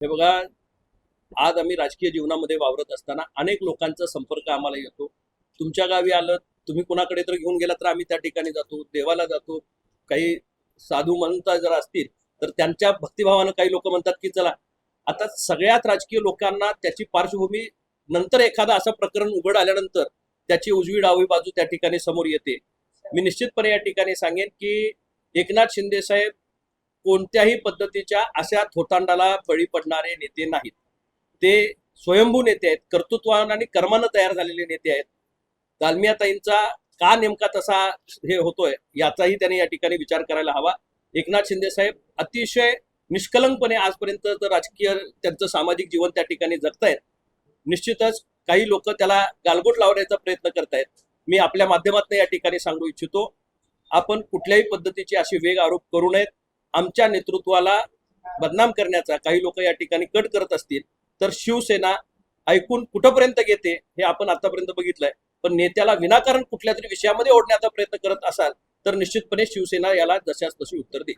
हे बघा, आज आम्ही राजकीय जीवनामध्ये वावरत असताना अनेक लोकांचा संपर्क आम्हाला येतो. तुमच्या गावी आलं, तुम्ही कुणाकडे तर घेऊन गेला तर आम्ही त्या ठिकाणी जातो, देवाला जातो. काही साधू म्हणता जर असतील तर त्यांच्या भक्तिभावानं काही लोक म्हणतात की चला. आता सगळ्यात राजकीय लोकांना त्याची पार्श्वभूमी नंतर एखादा असं प्रकरण उघड आल्यानंतर त्याची उजवी डावी बाजू त्या ठिकाणी समोर येते. मी निश्चितपणे या ठिकाणी सांगेन की एकनाथ शिंदे साहेब कोणत्याही पद्धतीच्या अशा थोतांडाला बळी पडणारे नेते नाहीत. ते स्वयंभू नेते आहेत, कर्तृत्वानं आणि कर्मानं तयार झालेले नेते आहेत. दालमियाताईंचा का नेमका तसा हे होतोय याचाही त्यांनी या ठिकाणी विचार करायला हवा. एकनाथ शिंदे साहेब अतिशय निष्कलंकपणे आजपर्यंत राजकीय त्यांचं सामाजिक जीवन त्या ठिकाणी जगतायत. निश्चितच काही लोक त्याला गालबोट लावण्याचा प्रयत्न करतायत. मी आपल्या माध्यमातून या ठिकाणी सांगू इच्छितो, आपण कुठल्याही पद्धतीचे असे वेग आरोप करू नयेत. आमच्या नेतृत्वाला बदनाम करण्याचा काही लोक या ठिकाणी कट करत असतील तर शिवसेना ऐकून कुठंपर्यंत घेते हे आपण आतापर्यंत बघितलंय. पण नेत्याला विनाकारण कुठल्या तरी विषयामध्ये ओढण्याचा प्रयत्न करत असाल तर निश्चितपणे शिवसेना याला जशास तशी उत्तर देईल.